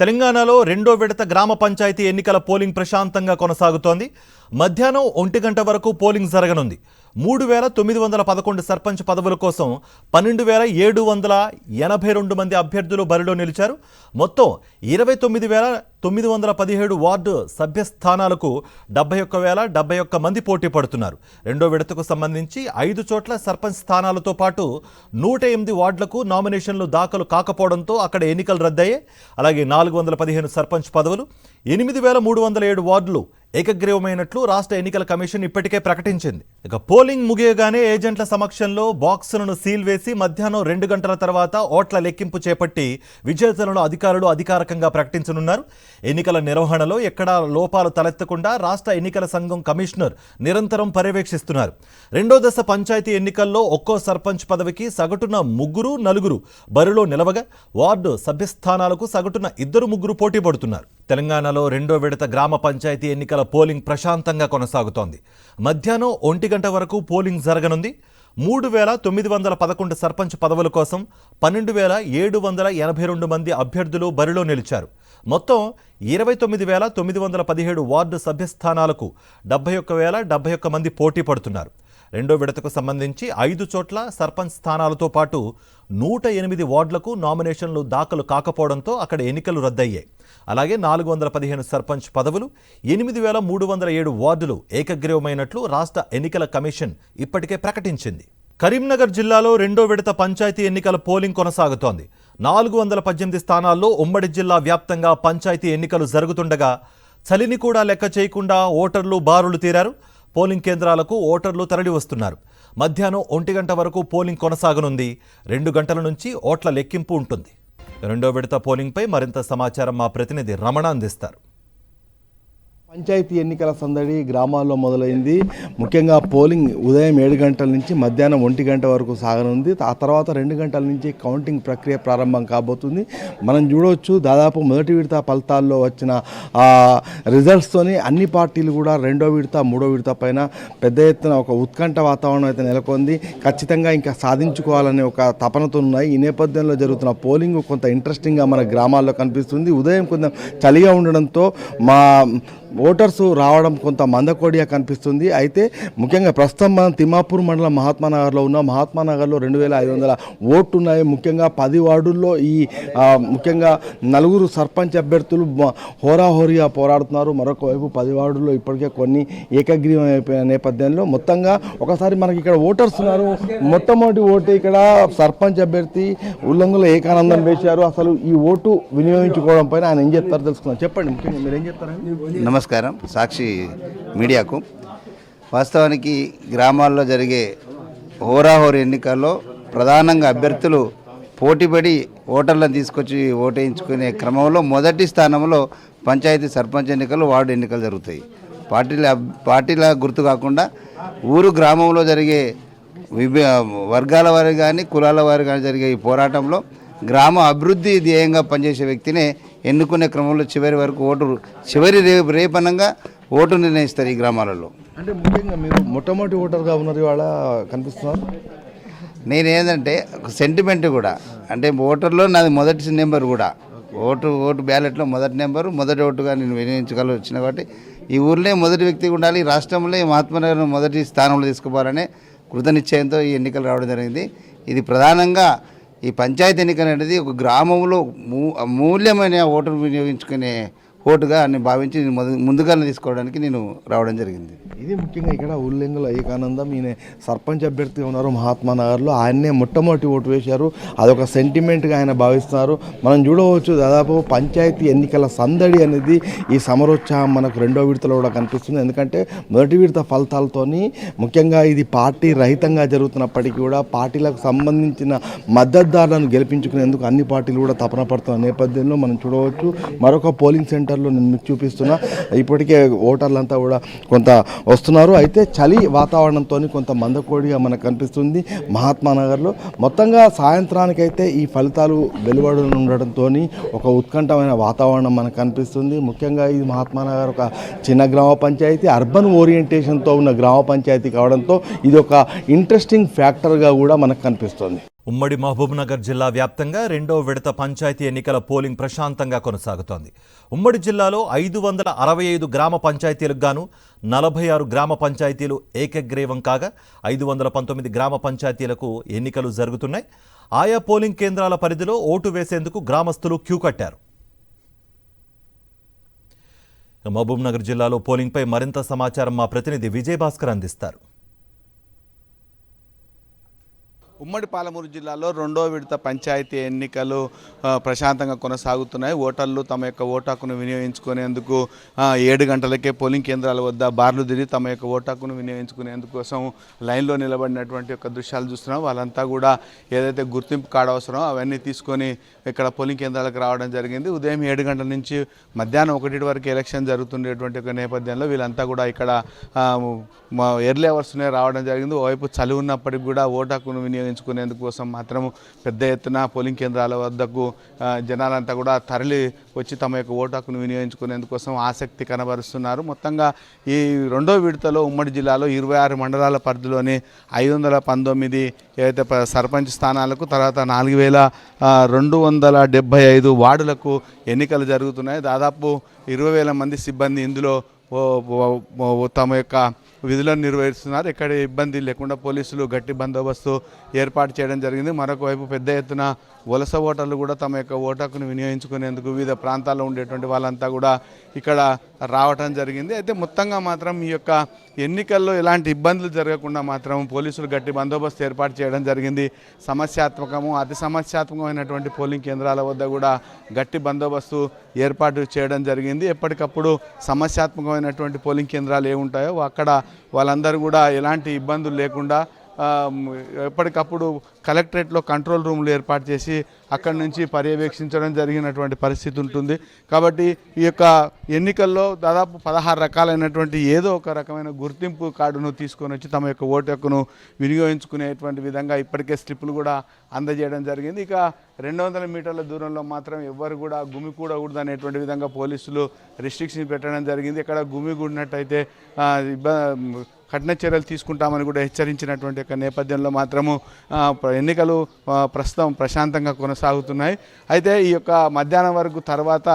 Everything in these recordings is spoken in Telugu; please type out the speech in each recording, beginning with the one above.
తెలంగాణలో రెండో విడత గ్రామ పంచాయతీ ఎన్నికల పోలింగ్ ప్రశాంతంగా కొనసాగుతోంది. మధ్యాహ్నం 1 గంట వరకు పోలింగ్ జరగనుంది. 3911 సర్పంచ్ పదవుల కోసం 12782 మంది అభ్యర్థులు బరిలో నిలిచారు. మొత్తం 29917 వార్డు సభ్య స్థానాలకు 71071 మంది పోటీ పడుతున్నారు. రెండో విడతకు సంబంధించి 5 చోట్ల సర్పంచ్ స్థానాలతో పాటు 108 వార్డులకు నామినేషన్లు దాఖలు కాకపోవడంతో అక్కడ ఎన్నికలు రద్దయ్యాయి. అలాగే 415 సర్పంచ్ పదవులు, 8307 వార్డులు ఏకగ్రీవమైనట్లు రాష్ట్ర ఎన్నికల కమిషన్ ఇప్పటికే ప్రకటించింది. ఇక పోలింగ్ ముగియగానే ఏజెంట్ల సమక్షంలో బాక్సులను సీల్ వేసి మధ్యాహ్నం 2 గంటల తర్వాత ఓట్ల లెక్కింపు చేపట్టి విజేతలను అధికారులు అధికారికంగా ప్రకటించనున్నారు. ఎన్నికల నిర్వహణలో ఎక్కడా లోపాలు తలెత్తకుండా రాష్ట్ర ఎన్నికల సంఘం కమిషనర్ నిరంతరం పర్యవేక్షిస్తున్నారు. రెండో దశ పంచాయతీ ఎన్నికల్లో ఒక్కో సర్పంచ్ పదవికి సగటున 3-4 బరిలో నిలవగా వార్డు సభ్యస్థానాలకు సగటున 2-3 పోటీ పడుతున్నారు. తెలంగాణలో రెండో విడత గ్రామ పంచాయతీ ఎన్నికల పోలింగ్ ప్రశాంతంగా కొనసాగుతోంది. మధ్యాహ్నం 1 గంట వరకు పోలింగ్ జరగనుంది. 3911 సర్పంచ్ పదవుల కోసం 12782 మంది అభ్యర్థులు బరిలో నిలిచారు. మొత్తం 29917 వార్డు సభ్యస్థానాలకు 71071 మంది పోటీ పడుతున్నారు. రెండో విడతకు సంబంధించి 5 చోట్ల సర్పంచ్ స్థానాలతో పాటు 108 వార్డులకు నామినేషన్లు దాఖలు కాకపోవడంతో అక్కడ ఎన్నికలు రద్దయ్యాయి. అలాగే 415 సర్పంచ్ పదవులు, 8307 వార్డులు ఏకగ్రీవమైనట్లు రాష్ట్ర ఎన్నికల కమిషన్ ఇప్పటికే ప్రకటించింది. కరీంనగర్ జిల్లాలో రెండో విడత పంచాయతీ ఎన్నికల పోలింగ్ కొనసాగుతోంది. 418 స్థానాల్లో ఉమ్మడి జిల్లా వ్యాప్తంగా పంచాయతీ ఎన్నికలు జరుగుతుండగా చలిని కూడా లెక్క చేయకుండా ఓటర్లు బారులు తీరారు. పోలింగ్ కేంద్రాలకు ఓటర్లు తరలి వస్తున్నారు. మధ్యాహ్నం 1 గంట వరకు పోలింగ్ కొనసాగనుంది. 2 గంటల నుంచి ఓట్ల లెక్కింపు ఉంటుంది. రెండో విడత పోలింగ్పై మరింత సమాచారం మా ప్రతినిధి రమణ అందిస్తారు. పంచాయతీ ఎన్నికల సందడి గ్రామాల్లో మొదలైంది. ముఖ్యంగా పోలింగ్ ఉదయం 7 గంటల నుంచి మధ్యాహ్నం 1 గంట వరకు సాగనుంది. ఆ తర్వాత 2 గంటల నుంచి కౌంటింగ్ ప్రక్రియ ప్రారంభం కాబోతుంది. మనం చూడవచ్చు, దాదాపు మొదటి విడత ఫలితాల్లో వచ్చిన రిజల్ట్స్తోని అన్ని పార్టీలు కూడా రెండో విడత మూడో విడత పైన పెద్ద ఎత్తున ఒక ఉత్కంఠ వాతావరణం అయితే నెలకొంది. ఖచ్చితంగా ఇంకా సాధించుకోవాలనే ఒక తపనతో ఉన్నాయి. ఈ నేపథ్యంలో జరుగుతున్న పోలింగ్ కొంత ఇంట్రెస్టింగ్గా మన గ్రామాల్లో కనిపిస్తుంది. ఉదయం కొంచెం చలిగా ఉండడంతో మా ఓటర్స్ రావడం కొంత మందకోడిగా కనిపిస్తుంది. అయితే ముఖ్యంగా ప్రస్తుతం మనం తిమ్మాపూర్ మండలం మహాత్మానగర్లో ఉన్న మహాత్మానగర్లో 2500 ఓట్లు ఉన్నాయి. ముఖ్యంగా 10 వార్డుల్లో ఈ ముఖ్యంగా 4 సర్పంచ్ అభ్యర్థులు హోరాహోరీగా పోరాడుతున్నారు. మరొక వైపు 10 వార్డుల్లో ఇప్పటికే కొన్ని ఏకగ్రీవం అయిపోయిన నేపథ్యంలో మొత్తంగా ఒకసారి మనకి ఇక్కడ ఓటర్స్ ఉన్నారు. మొట్టమొదటి ఓటు ఇక్కడ సర్పంచ్ అభ్యర్థి ఉల్లంగుల ఏకానందం వేశారు. అసలు ఈ ఓటు వినియోగించుకోవడం పైన ఆయన ఏం చెప్తారో తెలుసుకుందాం. చెప్పండి, ముఖ్యంగా మీరు ఏం చెప్తారు? నమస్కారం సాక్షి మీడియాకు. వాస్తవానికి గ్రామాల్లో జరిగే హోరాహోరీ ఎన్నికల్లో ప్రధానంగా అభ్యర్థులు పోటీపడి ఓటర్లను తీసుకొచ్చి ఓటేయించుకునే క్రమంలో మొదటి స్థానంలో పంచాయతీ సర్పంచ్ ఎన్నికలు, వార్డు ఎన్నికలు జరుగుతాయి. పార్టీల గుర్తు కాకుండా ఊరు గ్రామంలో జరిగే వర్గాల వారి కానీ కులాల వారి కానీ జరిగే ఈ పోరాటంలో గ్రామ అభివృద్ధి ధ్యేయంగా పనిచేసే వ్యక్తినే ఎన్నుకునే క్రమంలో చివరి వరకు చివరి రేపనంగా ఓటు నిర్ణయిస్తారు ఈ గ్రామాలలో. అంటే ముఖ్యంగా మీరు మొట్టమొదటి ఓటర్గా ఉన్నారు ఇవాళ కనిపిస్తున్నారు. నేనేంటంటే ఒక సెంటిమెంట్ కూడా, అంటే ఓటర్లో నాది మొదటి నెంబర్ కూడా, ఓటు బ్యాలెట్లో మొదటి నెంబరు, మొదటి ఓటుగా నేను వినియోగించగల వచ్చిన కాబట్టి ఈ ఊర్లో మొదటి వ్యక్తి ఉండాలి, రాష్ట్రంలో మహాత్మానగర్ మొదటి స్థానంలో తీసుకుపోవాలనే కృతనిశ్చయంతో ఈ ఎన్నికలు రావడం జరిగింది. ఇది ప్రధానంగా ఈ పంచాయతీ ఎన్నికలు అనేది ఒక గ్రామంలో మూల్యమైన ఓటును వినియోగించుకునే ఓటుగా అని భావించి ముందుగా తీసుకోవడానికి నేను రావడం జరిగింది. ఇది ముఖ్యంగా ఇక్కడ ఉల్లంగుల ఏకానందం, ఈయన సర్పంచ్ అభ్యర్థిగా ఉన్నారు మహాత్మానగర్లో. ఆయన్నే మొట్టమొదటి ఓటు వేశారు. అదొక సెంటిమెంట్గా ఆయన భావిస్తున్నారు. మనం చూడవచ్చు, దాదాపు పంచాయతీ ఎన్నికల సందడి అనేది ఈ సమరోత్సాహం మనకు రెండో విడతలో కూడా కనిపిస్తుంది. ఎందుకంటే మొదటి విడత ఫలితాలతోని ముఖ్యంగా ఇది పార్టీ రహితంగా జరుగుతున్నప్పటికీ కూడా పార్టీలకు సంబంధించిన మద్దతుదారులను గెలిపించుకునేందుకు అన్ని పార్టీలు కూడా తపన పడుతున్న నేపథ్యంలో మనం చూడవచ్చు. మరొక పోలింగ్ సెంటర్లో నేను మీకు చూపిస్తున్నా, ఇప్పటికే ఓటర్లంతా కూడా కొంత వస్తున్నారు. అయితే చలి వాతావరణంతో కొంత మందకోడిగా మనకు కనిపిస్తుంది మహాత్మానగర్లో. మొత్తంగా సాయంత్రానికైతే ఈ ఫలితాలు వెలువడనుండడంతో ఒక ఉత్కంఠమైన వాతావరణం మనకు కనిపిస్తుంది. ముఖ్యంగా ఇది మహాత్మానగర్ ఒక చిన్న గ్రామ పంచాయతీ, అర్బన్ ఓరియంటేషన్తో ఉన్న గ్రామ పంచాయతీ కావడంతో ఇది ఒక ఇంట్రెస్టింగ్ ఫ్యాక్టర్గా కూడా మనకు కనిపిస్తుంది. ఉమ్మడి మహబూబ్నగర్ జిల్లా వ్యాప్తంగా రెండో విడత పంచాయతీ ఎన్నికల పోలింగ్ ప్రశాంతంగా కొనసాగుతోంది. ఉమ్మడి జిల్లాలో 565 గ్రామ పంచాయతీలకు గాను 46 గ్రామ పంచాయతీలు ఏకగ్రీవం కాగా 519 గ్రామ పంచాయతీలకు ఎన్నికలు జరుగుతున్నాయి. ఆయా పోలింగ్ కేంద్రాల పరిధిలో ఓటు వేసేందుకు గ్రామస్తులు క్యూ కట్టారు. మహబూబ్నగర్ జిల్లాలో పోలింగ్పై మరింత సమాచారం మా ప్రతినిధి విజయభాస్కర్ అందిస్తారు. ఉమ్మడి పాలమూరు జిల్లాలో రెండో విడత పంచాయతీ ఎన్నికలు ప్రశాంతంగా కొనసాగుతున్నాయి. ఓటర్లు తమ యొక్క ఓటు హక్కును వినియోగించుకునేందుకు 7 గంటలకే పోలింగ్ కేంద్రాల వద్ద బార్లు తిరిగి తమ యొక్క ఓటు హక్కును వినియోగించుకునేందుకోసం లైన్లో నిలబడినటువంటి యొక్క దృశ్యాలు చూస్తున్నాం. వాళ్ళంతా కూడా ఏదైతే గుర్తింపు కార్డు అవసరమో అవన్నీ తీసుకొని ఇక్కడ పోలింగ్ కేంద్రాలకు రావడం జరిగింది. ఉదయం 7 గంటల నుంచి మధ్యాహ్నం 1 వరకు ఎలక్షన్ జరుగుతుండేటువంటి ఒక నేపథ్యంలో వీళ్ళంతా కూడా ఇక్కడ ఎర్లీ అవర్స్నే రావడం జరిగింది. ఓవైపు చలి ఉన్నప్పటికీ కూడా ఓటు హక్కును వినియోగించుకునేందుకోసం మాత్రం పెద్ద ఎత్తున పోలింగ్ కేంద్రాల వద్దకు జనాలంతా కూడా తరలి వచ్చి తమ యొక్క ఓటు హక్కును వినియోగించుకునేందుకోసం ఆసక్తి కనబరుస్తున్నారు. మొత్తంగా ఈ రెండో విడతలో ఉమ్మడి జిల్లాలో 26 మండలాల పరిధిలోని 519 ఏవైతే సర్పంచ్ స్థానాలకు, తర్వాత 4275 వార్డులకు ఎన్నికలు జరుగుతున్నాయి. దాదాపు 20,000 మంది సిబ్బంది ఇందులో తమ యొక్క విధులను నిర్వహిస్తున్నారు. ఎక్కడ ఇబ్బంది లేకుండా పోలీసులు గట్టి బందోబస్తు ఏర్పాటు చేయడం జరిగింది. మరొక వైపు పెద్ద ఎత్తున వలస ఓటర్లు కూడా తమ యొక్క ఓటు హక్కును వినియోగించుకునేందుకు వివిధ ప్రాంతాల్లో ఉండేటువంటి వాళ్ళంతా కూడా ఇక్కడ రావటం జరిగింది. అయితే మొత్తంగా మాత్రం ఈ యొక్క ఎన్నికల్లో ఎలాంటి ఇబ్బందులు జరగకుండా మాత్రం పోలీసులు గట్టి బందోబస్తు ఏర్పాటు చేయడం జరిగింది. అతి సమస్యాత్మకమైనటువంటి పోలింగ్ కేంద్రాల వద్ద కూడా గట్టి బందోబస్తు ఏర్పాటు చేయడం జరిగింది. ఎప్పటికప్పుడు సమస్యాత్మకమైనటువంటి పోలింగ్ కేంద్రాలు ఏముంటాయో అక్కడ వాళ్ళందరూ కూడా ఎలాంటి ఇబ్బందులు లేకుండా ఎప్పటికప్పుడు కలెక్టరేట్లో కంట్రోల్ రూమ్లు ఏర్పాటు చేసి అక్కడి నుంచి పర్యవేక్షించడం జరిగినటువంటి పరిస్థితి ఉంటుంది. కాబట్టి ఈ యొక్క ఎన్నికల్లో దాదాపు 16 రకాలైనటువంటి ఏదో ఒక రకమైన గుర్తింపు కార్డును తీసుకొని వచ్చి తమ యొక్క ఓటు హక్కును వినియోగించుకునేటువంటి విధంగా ఇప్పటికే స్లిప్పులు కూడా అందజేయడం జరిగింది. ఇక 200 మీటర్ల దూరంలో మాత్రం ఎవ్వరు కూడా గుమికూడకూడదు అనేటువంటి విధంగా పోలీసులు రిస్ట్రిక్షన్ పెట్టడం జరిగింది. ఇక్కడ గుమిగూడినట్టయితే కఠిన చర్యలు తీసుకుంటామని కూడా హెచ్చరించినటువంటి యొక్క నేపథ్యంలో మాత్రము ఎన్నికలు ప్రస్తుతం ప్రశాంతంగా కొనసాగుతున్నాయి. అయితే ఈ యొక్క మధ్యాహ్నం వరకు తర్వాత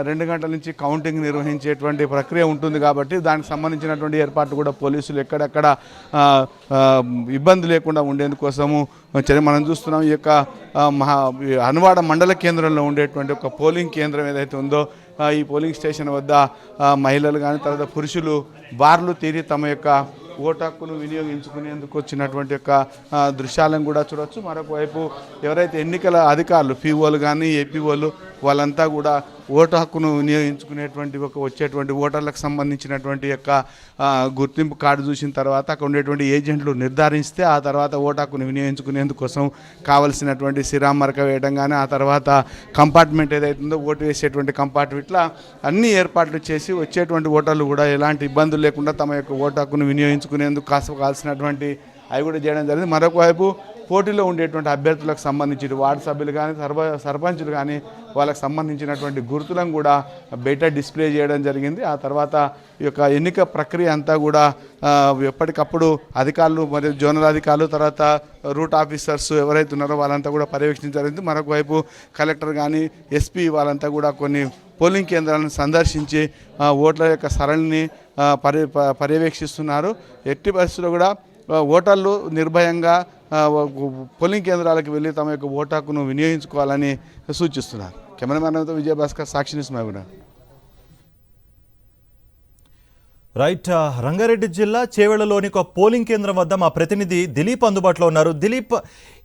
2 గంటల నుంచి కౌంటింగ్ నిర్వహించేటువంటి ప్రక్రియ ఉంటుంది. కాబట్టి దానికి సంబంధించినటువంటి ఏర్పాట్లు కూడా పోలీసులు ఎక్కడెక్కడ ఇబ్బంది లేకుండా ఉండేందుకోసము మనం చూస్తున్నాం. ఈ యొక్క హనువాడ మండల కేంద్రంలో ఉండేటువంటి ఒక పోలింగ్ కేంద్రం ఏదైతే ఉందో ఈ పోలింగ్ స్టేషన్ వద్ద మహిళలు కానీ తర్వాత పురుషులు బార్లు తీరి తమ యొక్క ఓటు హక్కును వినియోగించుకునేందుకు వచ్చినటువంటి యొక్క దృశ్యాలను కూడా చూడవచ్చు. మరొక వైపు ఎవరైతే ఎన్నికల అధికారులు పీఓలు కానీ ఏపీఓలు వాళ్ళంతా కూడా ఓటు హక్కును వినియోగించుకునేటువంటి వచ్చేటువంటి ఓటర్లకు సంబంధించినటువంటి యొక్క గుర్తింపు కార్డు చూసిన తర్వాత అక్కడ ఉండేటువంటి ఏజెంట్లు నిర్ధారిస్తే ఆ తర్వాత ఓటు హక్కును వినియోగించుకునేందుకోసం కావలసినటువంటి సిరాం మరక వేయడం కానీ ఆ తర్వాత కంపార్ట్మెంట్ ఏదైతుందో ఓటు వేసేటువంటి కంపార్ట్మెంట్ ఇట్లా అన్ని ఏర్పాట్లు చేసి వచ్చేటువంటి ఓటర్లు కూడా ఎలాంటి ఇబ్బందులు లేకుండా తమ యొక్క ఓటు హక్కును వినియోగించుకునేందుకు కావాల్సినటువంటి అవి కూడా చేయడం జరిగింది. మరొక వైపు పోటీలో ఉండేటువంటి అభ్యర్థులకు సంబంధించి వార్డు సభ్యులు కానీ సర్పంచులు కానీ వాళ్ళకి సంబంధించినటువంటి గుర్తులను కూడా బయట డిస్ప్లే చేయడం జరిగింది. ఆ తర్వాత ఈ యొక్క ఎన్నిక ప్రక్రియ అంతా కూడా ఎప్పటికప్పుడు అధికారులు మరియు జోనల్ అధికారులు తర్వాత రూట్ ఆఫీసర్స్ ఎవరైతే ఉన్నారో వాళ్ళంతా కూడా పర్యవేక్షించడం జరిగింది. మరొక వైపు కలెక్టర్ కానీ ఎస్పీ వాళ్ళంతా కూడా కొన్ని పోలింగ్ కేంద్రాలను సందర్శించి ఓట్ల యొక్క సరళిని పర్యవేక్షిస్తున్నారు. ఎట్టి పరిస్థితుల్లో కూడా ఓటర్లు నిర్భయంగా పోలింగ్ కేంద్రాలకు వెళ్ళి తమ యొక్క ఓటు హక్కును వినియోగించుకోవాలని సూచిస్తున్నారు. కెమెరామెన్తో విజయభాస్కర్, సాక్షి న్యూస్, మహబూబ్నగర్. రైట్. రంగారెడ్డి జిల్లా చేవెళ్లలోని ఒక పోలింగ్ కేంద్రం వద్ద మా ప్రతినిధి దిలీప్ అందుబాటులో ఉన్నారు. దిలీప్,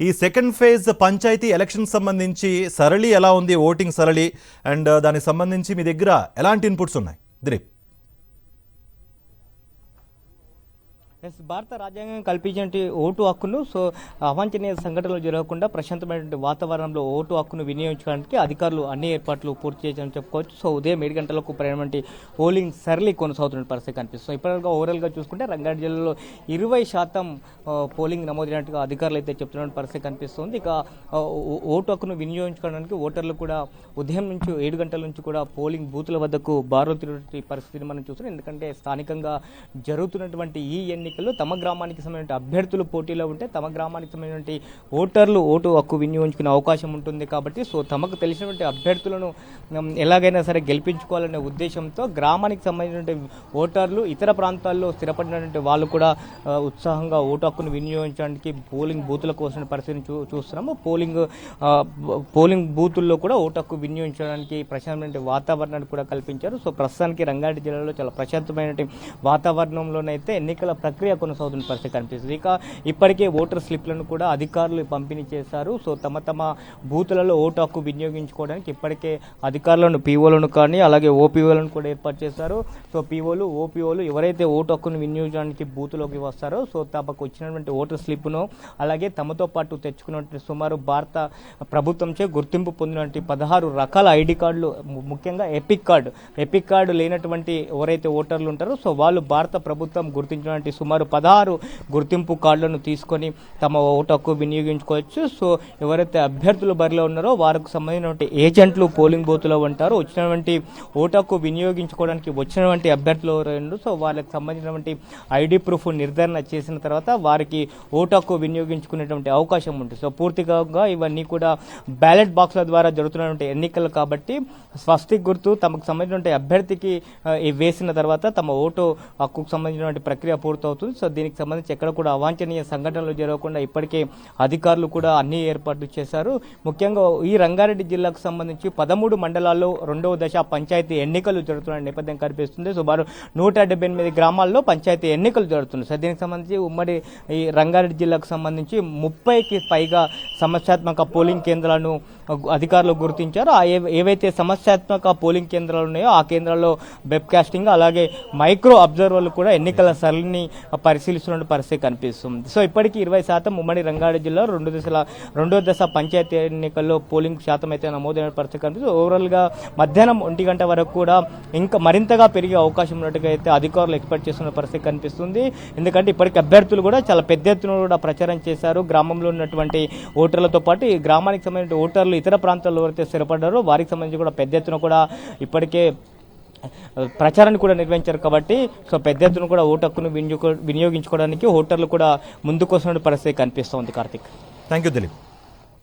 ఈ సెకండ్ ఫేజ్ పంచాయతీ ఎలక్షన్ సంబంధించి సరళి ఎలా ఉంది, ఓటింగ్ సరళి, అండ్ దానికి సంబంధించి మీ దగ్గర ఎలాంటి ఇన్పుట్స్ ఉన్నాయి దిలీప్? భారత రాజ్యాంగం కల్పించినటువంటి ఓటు హక్కును అవాంఛనీయ సంఘటనలు జరగకుండా ప్రశాంతమైనటువంటి వాతావరణంలో ఓటు హక్కును వినియోగించడానికి అధికారులు అన్ని ఏర్పాట్లు పూర్తి చేయాలని చెప్పుకోవచ్చు. ఉదయం 7 గంటలకు ప్రయాణమంటి పోలింగ్ సరళి కొనసాగుతున్న పరిస్థితి కనిపిస్తుంది. ఇప్పటివరకు ఓవరాల్గా చూసుకుంటే రంగారెడ్డి జిల్లాలో 20% పోలింగ్ నమోదైనట్టుగా అధికారులు అయితే చెప్తున్న పరిస్థితి కనిపిస్తుంది. ఇక ఓటు హక్కును వినియోగించుకోవడానికి ఓటర్లు కూడా ఉదయం నుంచి 7 గంటల నుంచి కూడా పోలింగ్ బూతుల వద్దకు బారులు తిరిగే పరిస్థితిని మనం చూస్తున్నాం. ఎందుకంటే స్థానికంగా జరుగుతున్నటువంటి ఈ ఎన్నికల్లో తమ గ్రామానికి సంబంధించిన అభ్యర్థులు పోటీలో ఉంటే తమ గ్రామానికి సంబంధించిన ఓటర్లు ఓటు హక్కు వినియోగించుకునే అవకాశం ఉంటుంది కాబట్టి సో తమకు తెలిసినటువంటి అభ్యర్థులను ఎలాగైనా సరే గెలిపించుకోవాలనే ఉద్దేశంతో గ్రామానికి సంబంధించిన ఓటర్లు ఇతర ప్రాంతాల్లో స్థిరపడినటువంటి వాళ్ళు కూడా ఉత్సాహంగా ఓటు హక్కును వినియోగించడానికి పోలింగ్ బూతుల కోసం పరిస్థితిని చూస్తున్నాము. పోలింగ్ బూతుల్లో కూడా ఓటు హక్కు వినియోగించడానికి ప్రశాంతమైన వాతావరణాన్ని కూడా కల్పించారు. సో ప్రస్తుతానికి రంగారెడ్డి జిల్లాలో చాలా ప్రశాంతమైన వాతావరణంలోనైతే ఎన్నికల ప్రక్రియ కొనసాగుతున్న పరిస్థితి కనిపిస్తుంది. ఇప్పటికే ఓటర్ స్లిప్లను కూడా అధికారులు పంపిణీ చేశారు. సో తమ బూతులలో ఓటు హక్కు వినియోగించుకోవడానికి ఇప్పటికే అధికారులను పీఓలను కానీ అలాగే ఓపీఓలను కూడా ఏర్పాటు చేశారు. సో పీఓలు ఓపీఓలు ఎవరైతే ఓటు హక్కును వినియోగించడానికి బూతులోకి వస్తారో సో తమకు వచ్చినటువంటి ఓటర్ స్లిప్ను అలాగే తమతో పాటు తెచ్చుకున్నటువంటి సుమారు భారత ప్రభుత్వంచే గుర్తింపు పొందినటువంటి 16 రకాల ఐడి కార్డులు, ముఖ్యంగా ఎపిక్ కార్డు లేనటువంటి ఎవరైతే ఓటర్లు ఉంటారో సో వాళ్ళు భారత ప్రభుత్వం గుర్తించినటువంటి సుమారు 16 గుర్తింపు కార్డులను తీసుకొని తమ ఓటు హక్కు వినియోగించుకోవచ్చు. సో ఎవరైతే అభ్యర్థులు బరిలో ఉన్నారో వారికి సంబంధించినటువంటి ఏజెంట్లు పోలింగ్ బూత్లో ఉంటారో వచ్చినటువంటి ఓటు హక్కు వినియోగించుకోవడానికి వచ్చినటువంటి అభ్యర్థులు ఎవరైనా సో వాళ్ళకి సంబంధించినటువంటి ఐడి ప్రూఫ్ నిర్ధారణ చేసిన తర్వాత వారికి ఓటు హక్కు వినియోగించుకునేటువంటి అవకాశం ఉంటుంది. సో పూర్తిగా ఇవన్నీ కూడా బ్యాలెట్ బాక్స్ల ద్వారా జరుగుతున్నటువంటి ఎన్నికలు కాబట్టి స్వస్తిక్ గుర్తు తమకు సంబంధించిన అభ్యర్థికి వేసిన తర్వాత తమ ఓటు హక్కుకు సంబంధించినటువంటి ప్రక్రియ పూర్తవుతుంది. సో దీనికి సంబంధించి ఎక్కడ కూడా అవాంఛనీయ సంఘటనలు జరగకుండా ఇప్పటికే అధికారులు కూడా అన్ని ఏర్పాట్లు చేశారు. ముఖ్యంగా ఈ రంగారెడ్డి జిల్లాకు సంబంధించి 13 మండలాల్లో 2వ దశ పంచాయతీ ఎన్నికలు జరుగుతున్న నేపథ్యం కనిపిస్తుంది. సుమారు 178 గ్రామాల్లో పంచాయతీ ఎన్నికలు జరుగుతున్నాయి. సో దీనికి సంబంధించి ఉమ్మడి ఈ రంగారెడ్డి జిల్లాకు సంబంధించి 30కి పైగా సమస్యాత్మక పోలింగ్ కేంద్రాలను అధికారులు గుర్తించారు. ఏవైతే సమస్యాత్మక పోలింగ్ కేంద్రాలు ఉన్నాయో ఆ కేంద్రాల్లో వెబ్ కాస్టింగ్ అలాగే మైక్రో అబ్జర్వర్లు కూడా ఎన్నికల సరళిని పరిశీలిస్తున్న పరిస్థితి కనిపిస్తుంది. సో ఇప్పటికీ 20% ఉమ్మడి రంగారెడ్డి జిల్లా 2వ దశ పంచాయతీ ఎన్నికల్లో పోలింగ్ శాతం అయితే నమోదైన పరిస్థితి కనిపిస్తుంది. ఓవరాల్గా మధ్యాహ్నం 1 గంట వరకు కూడా ఇంకా మరింతగా పెరిగే అవకాశం ఉన్నట్టుగా అయితే అధికారులు ఎక్స్పెక్ట్ చేస్తున్న పరిస్థితి కనిపిస్తుంది. ఎందుకంటే ఇప్పటికీ అభ్యర్థులు కూడా చాలా పెద్ద ఎత్తున కూడా ప్రచారం చేశారు. గ్రామంలో ఉన్నటువంటి ఓటర్లతో పాటు ఈ గ్రామానికి సంబంధించిన ఓటర్లు ఇతర ప్రాంతాల్లో ఎవరైతే స్థిరపడ్డారో వారికి సంబంధించి కూడా పెద్ద ఎత్తున కూడా ఇప్పటికే ప్రచారాన్ని కూడా నిర్వహించారు. కాబట్టి సో పెద్ద ఎత్తున కూడా ఓటు హక్కును వినియోగించుకోవడానికి ఓటర్లు కూడా ముందుకు వస్తున్న పరిస్థితి కనిపిస్తోంది. Karthik, thank you Dilip.